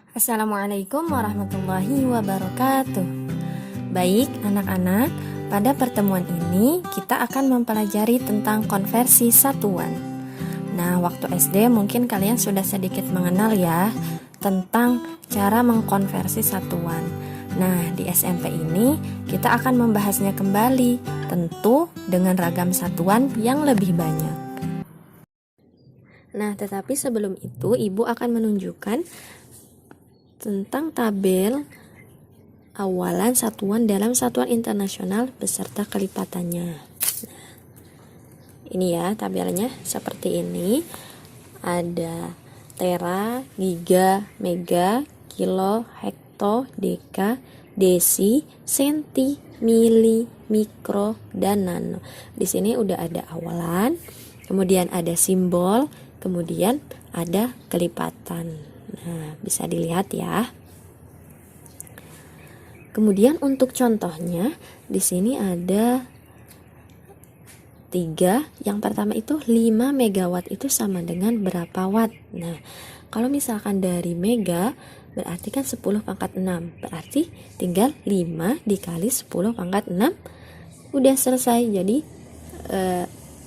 Assalamualaikum warahmatullahi wabarakatuh. Baik anak-anak, pada pertemuan ini kita akan mempelajari tentang konversi satuan. Nah, waktu SD mungkin kalian sudah sedikit mengenal ya tentang cara mengkonversi satuan. Nah, di SMP ini kita akan membahasnya kembali, tentu dengan ragam satuan yang lebih banyak. Nah, tetapi sebelum itu Ibu akan menunjukkan tentang tabel awalan satuan dalam satuan internasional beserta kelipatannya. Ini ya tabelnya seperti ini. Ada tera, giga, mega, kilo, hekto, deka, desi, senti, mili, mikro, dan nano. Di sini udah ada awalan, kemudian ada simbol, kemudian ada kelipatan. Nah, bisa dilihat ya. Kemudian untuk contohnya di sini ada 3. Yang pertama itu 5 megawatt itu sama dengan berapa watt? Nah, kalau misalkan dari mega berarti kan 10 pangkat 6. Berarti tinggal 5 dikali 10 pangkat 6 udah selesai. Jadi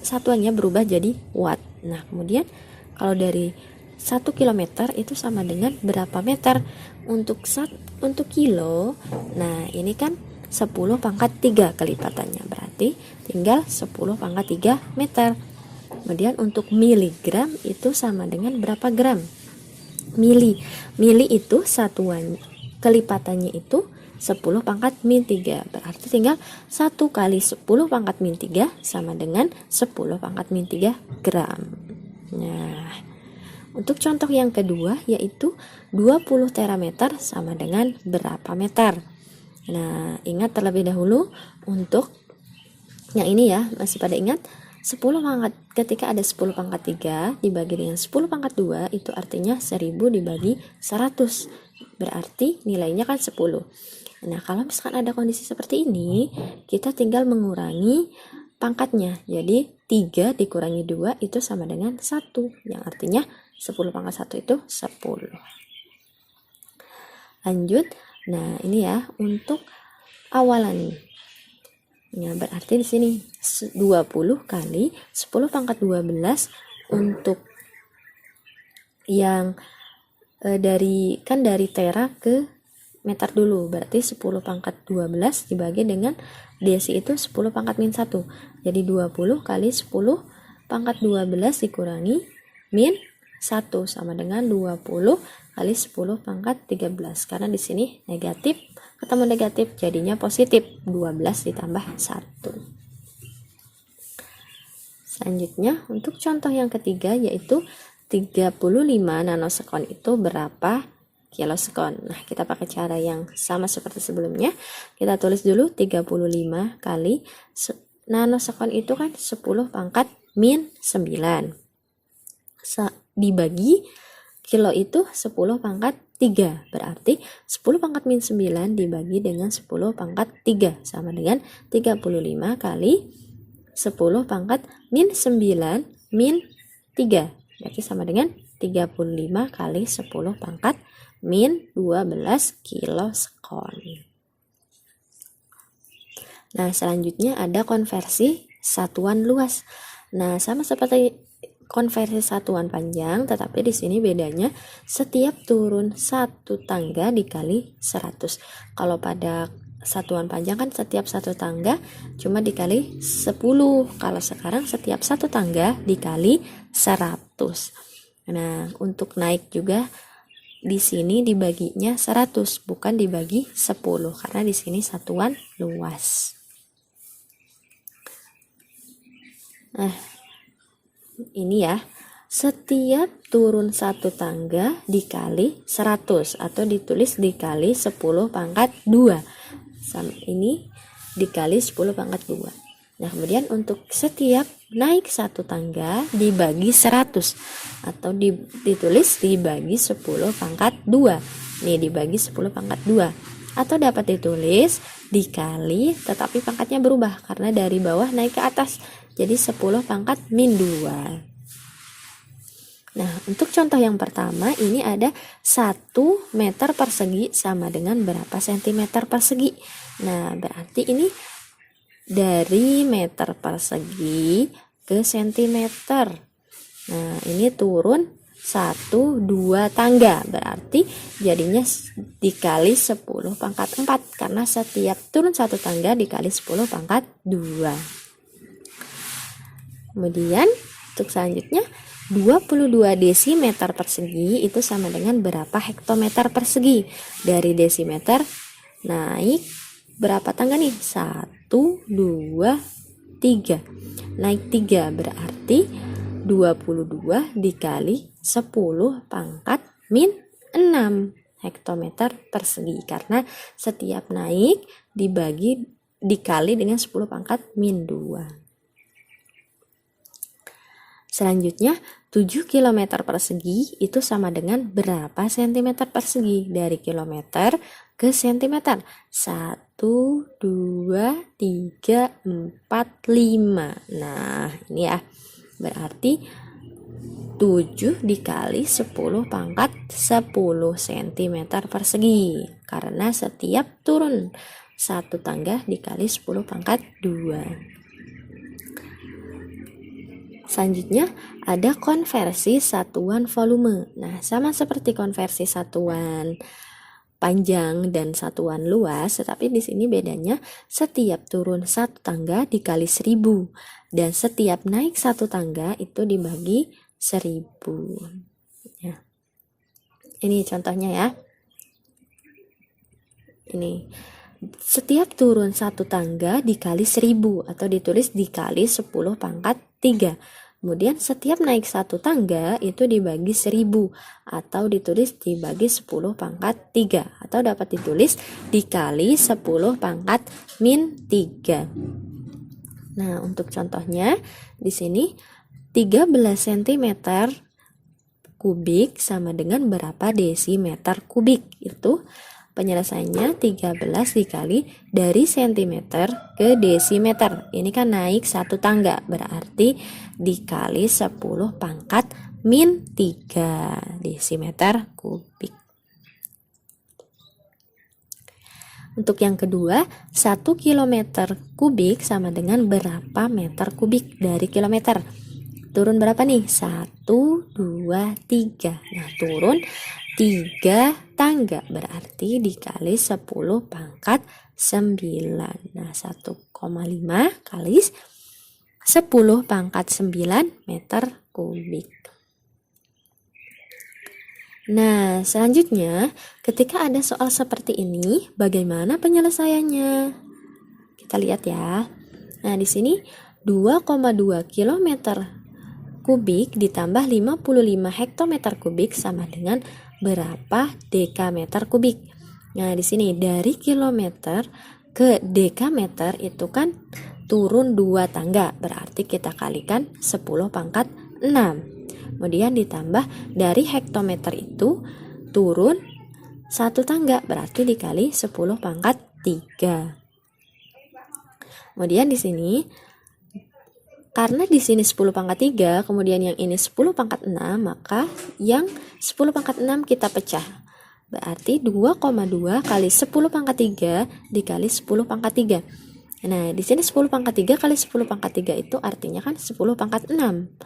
satuannya berubah jadi watt. Nah, kemudian kalau dari 1 kilometer itu sama dengan berapa meter? Untuk kilo, nah ini kan 10 pangkat 3 kelipatannya, berarti tinggal 10 pangkat 3 meter. Kemudian untuk miligram itu sama dengan berapa gram? Mili itu satuan kelipatannya itu 10 pangkat min 3, berarti tinggal 1 kali 10 pangkat min 3 sama dengan 10 pangkat min 3 gram. Nah, untuk contoh yang kedua yaitu 20 terameter sama dengan berapa meter? Nah, ingat terlebih dahulu untuk yang ini ya, masih pada ingat 10 pangkat, ketika ada 10 pangkat 3 dibagi dengan 10 pangkat 2 itu artinya 1000 dibagi 100, berarti nilainya kan 10. Nah, kalau misalkan ada kondisi seperti ini, kita tinggal mengurangi pangkatnya. Jadi 3 dikurangi 2 itu sama dengan 1, yang artinya 10 pangkat 1 itu 10. Lanjut. Nah, ini ya untuk awalan. Nah, berarti di sini 20 kali 10 pangkat 12 untuk yang dari tera ke meter dulu. Berarti 10 pangkat 12 dibagi dengan desi itu 10 pangkat min 1. Jadi 20 kali 10 pangkat 12 dikurangi min 1 sama dengan 20 kali 10 pangkat 13. Karena di sini negatif ketemu negatif jadinya positif, 12 ditambah 1. Selanjutnya untuk contoh yang ketiga yaitu 35 nanosekon itu berapa kilosekon. Nah, kita pakai cara yang sama seperti sebelumnya. Kita tulis dulu 35 kali nanosekon itu kan 10 pangkat min 9. Dibagi kilo itu 10 pangkat 3, berarti 10 pangkat min 9 dibagi dengan 10 pangkat 3 sama dengan 35 kali 10 pangkat min 9 min 3, berarti sama dengan 35 kali 10 pangkat min 12 kilosekon. Nah, selanjutnya ada konversi satuan luas. Nah, sama seperti konversi satuan panjang, tetapi di sini bedanya setiap turun 1 tangga dikali 100. Kalau pada satuan panjang kan setiap 1 tangga cuma dikali 10. Kalau sekarang setiap 1 tangga dikali 100. Nah, untuk naik juga di sini dibaginya 100, bukan dibagi 10 karena di sini satuan luas. Nah, ini ya, setiap turun 1 tangga dikali 100 atau ditulis dikali 10 pangkat 2. Ini dikali 10 pangkat 2. Nah, kemudian untuk setiap naik 1 tangga dibagi 100 atau ditulis dibagi 10 pangkat 2. Nih, dibagi 10 pangkat 2. Atau dapat ditulis dikali, tetapi pangkatnya berubah karena dari bawah naik ke atas. Jadi 10 pangkat min 2. Nah, untuk contoh yang pertama ini ada 1 meter persegi sama dengan berapa sentimeter persegi. Nah, berarti ini dari meter persegi ke sentimeter. Nah, ini turun 1, 2 tangga. Berarti jadinya dikali 10 pangkat 4. Karena setiap turun 1 tangga dikali 10 pangkat 2. Kemudian untuk selanjutnya 22 desimeter persegi itu sama dengan berapa hektometer persegi. Dari desimeter naik berapa tangga nih? 1, 2, 3. Naik 3 berarti 22 dikali 10 pangkat min 6 hektometer persegi. Karena setiap naik dikali dengan 10 pangkat min 2. Selanjutnya 7 km persegi itu sama dengan berapa sentimeter persegi. Dari kilometer ke sentimeter. 1, 2, 3, 4, 5. Nah, ini ya. Berarti 7 dikali 10 pangkat 10 cm persegi. Karena setiap turun 1 tangga dikali 10 pangkat 2. Selanjutnya ada konversi satuan volume. Nah, sama seperti konversi satuan panjang dan satuan luas, tetapi di sini bedanya setiap turun 1 tangga dikali 1000 dan setiap naik 1 tangga itu dibagi 1000. Ya. Ini contohnya ya. Ini setiap turun 1 tangga dikali 1000 atau ditulis dikali 10 pangkat 3. Kemudian setiap naik 1 tangga itu dibagi 1000 atau ditulis dibagi 10 pangkat 3 atau dapat ditulis dikali 10 pangkat min 3. Nah, untuk contohnya di sini 13 cm kubik sama dengan berapa desimeter kubik. Itu penyelesaiannya 13 dikali dari cm ke desimeter. Ini kan naik 1 tangga, berarti dikali 10 pangkat min 3 desimeter kubik. Untuk yang kedua, 1 km kubik sama dengan berapa meter kubik dari kilometer. Turun berapa nih? 1, 2, 3. Nah, turun 3 tangga berarti dikali 10 pangkat 9. Nah, 1,5 kali 10 pangkat 9 meter kubik. Nah, selanjutnya ketika ada soal seperti ini, bagaimana penyelesaiannya? Kita lihat ya. Nah, di sini 2,2 km kubik ditambah 55 hektometer kubik sama dengan berapa dekameter kubik. Nah, di sini dari kilometer ke dekameter itu kan turun 2 tangga, berarti kita kalikan 10 pangkat 6. Kemudian ditambah dari hektometer itu turun 1 tangga, berarti dikali 10 pangkat 3. Kemudian di sini karena di sini 10 pangkat 3, kemudian yang ini 10 pangkat 6, maka yang 10 pangkat 6 kita pecah. Berarti 2,2 kali 10 pangkat 3 dikali 10 pangkat 3. Nah, di sini 10 pangkat 3 kali 10 pangkat 3 itu artinya kan 10 pangkat 6.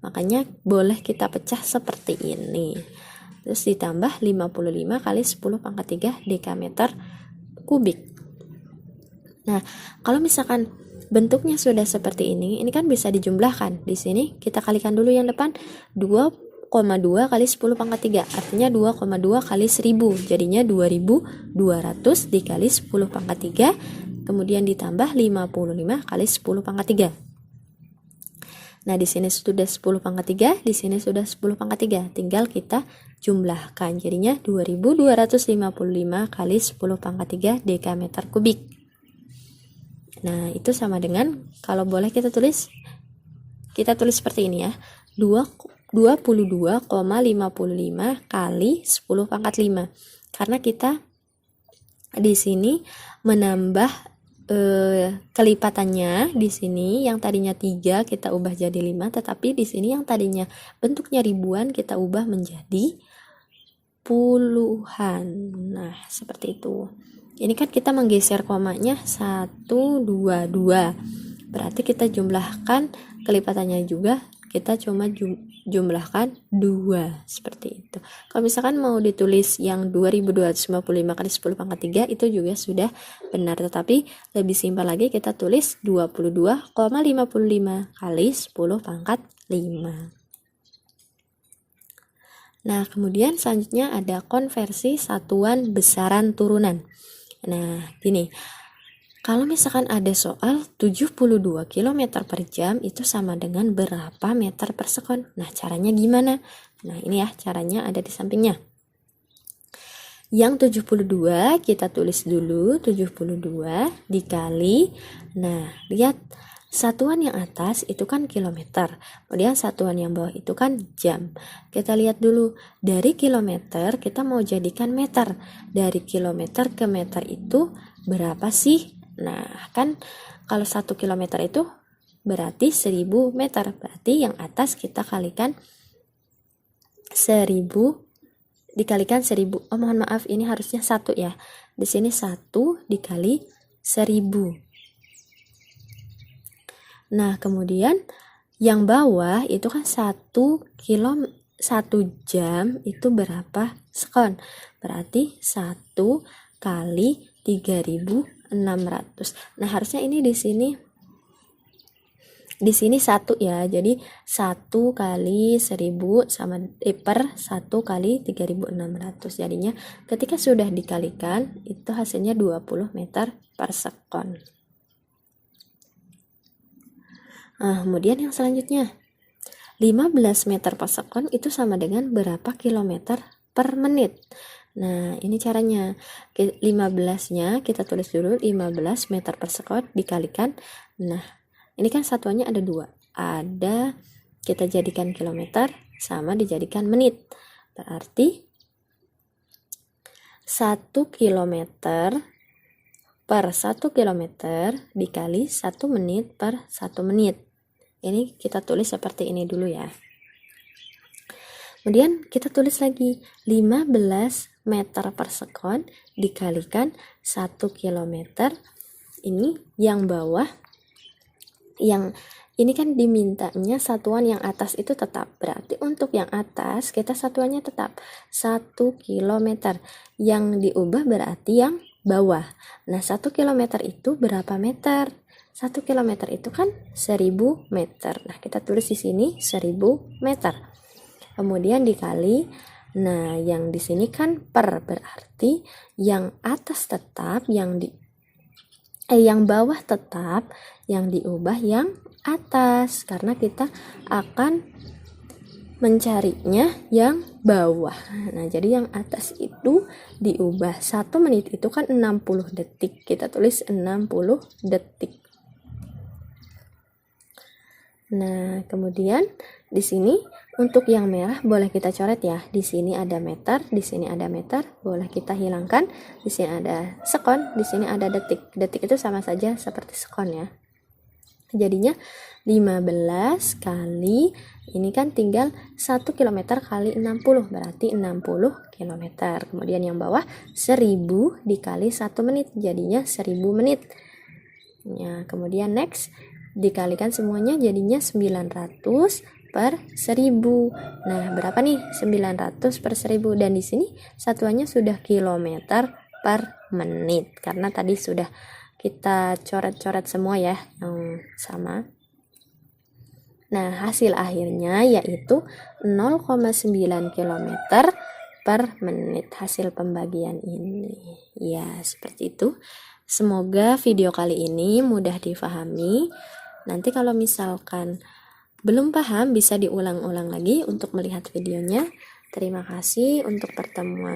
Makanya boleh kita pecah seperti ini. Terus ditambah 55 kali 10 pangkat 3 dekameter kubik. Nah, kalau misalkan bentuknya sudah seperti ini kan bisa dijumlahkan. Di sini kita kalikan dulu yang depan 2,2 kali 10 pangkat 3. Artinya 2,2 kali 1000. Jadinya 2200 dikali 10 pangkat 3. Kemudian ditambah 55 kali 10 pangkat 3. Nah, di sini sudah 10 pangkat 3, di sini sudah 10 pangkat 3. Tinggal kita jumlahkan. Jadinya 2255 kali 10 pangkat 3 dekameter kubik. Nah, itu sama dengan, kalau boleh kita tulis seperti ini ya, 22,55 kali 10 pangkat 5. Karena kita di sini menambah kelipatannya di sini yang tadinya 3 kita ubah jadi 5, tetapi di sini yang tadinya bentuknya ribuan kita ubah menjadi puluhan. Nah, seperti itu. Ini kan kita menggeser komanya 1, 2, 2. Berarti kita jumlahkan kelipatannya juga, kita cuma jumlahkan 2, seperti itu. Kalau misalkan mau ditulis yang 2255 kali 10 pangkat 3 itu juga sudah benar, tetapi lebih simpel lagi kita tulis 22,55 kali 10 pangkat 5. Nah, kemudian selanjutnya ada konversi satuan besaran turunan. Nah, gini. Kalau misalkan ada soal 72 km per jam itu sama dengan berapa meter per sekon? Nah, caranya gimana? Nah, ini ya caranya ada di sampingnya. Yang 72 kita tulis dulu 72 dikali. Nah, lihat satuan yang atas itu kan kilometer, kemudian satuan yang bawah itu kan jam. Kita lihat dulu, dari kilometer kita mau jadikan meter. Dari kilometer ke meter itu berapa sih? Nah, kan kalau 1 kilometer itu berarti 1000 meter. Berarti yang atas kita kalikan 1000 dikalikan 1000. Oh, mohon maaf, ini harusnya 1 ya. Di sini 1 dikali 1000. Nah, kemudian yang bawah itu kan 1 jam itu berapa sekon? Berarti 1 kali 3600. Nah, harusnya ini di sini 1 ya. Jadi 1 kali 1000 sama per 1 kali 3600. Jadinya ketika sudah dikalikan itu hasilnya 20 meter per sekon. Nah, kemudian yang selanjutnya 15 meter per sekon itu sama dengan berapa kilometer per menit. Nah, ini caranya. 15-nya kita tulis dulu 15 meter per sekon dikalikan. Nah, ini kan satuannya ada 2. Ada kita jadikan kilometer sama dijadikan menit. Berarti 1 kilometer per 1 kilometer dikali 1 menit per 1 menit. Ini kita tulis seperti ini dulu ya. Kemudian kita tulis lagi 15 meter per sekon dikalikan 1 kilometer. Ini yang bawah, yang ini kan dimintanya satuan yang atas itu tetap. Berarti untuk yang atas kita satuannya tetap 1 kilometer. Yang diubah berarti yang bawah. Nah, 1 kilometer itu berapa meter? 1 kilometer itu kan 1000 meter. Nah, kita tulis di sini 1000 meter. Kemudian dikali. Nah, yang di sini kan per, berarti yang atas tetap, yang bawah tetap, yang diubah yang atas, karena kita akan mencarinya yang bawah. Nah, jadi yang atas itu diubah. 1 menit itu kan 60 detik. Kita tulis 60 detik. Nah, kemudian di sini untuk yang merah boleh kita coret ya. Di sini ada meter, di sini ada meter, boleh kita hilangkan. Di sini ada sekon, di sini ada detik. Detik itu sama saja seperti sekon ya. Jadinya 15 kali, ini kan tinggal 1 km kali 60, berarti 60 km. Kemudian yang bawah 1000 dikali 1 menit, jadinya 1000 menit. Ya, kemudian next, dikalikan semuanya jadinya 900 per 1000. Nah, berapa nih 900 per 1000? Dan di sini satuannya sudah kilometer per menit, karena tadi sudah kita coret-coret semua ya yang sama. Nah, hasil akhirnya yaitu 0,9 km per menit hasil pembagian ini. Ya, seperti itu. Semoga video kali ini mudah difahami. Nanti kalau misalkan belum paham bisa diulang-ulang lagi untuk melihat videonya. Terima kasih untuk pertemuan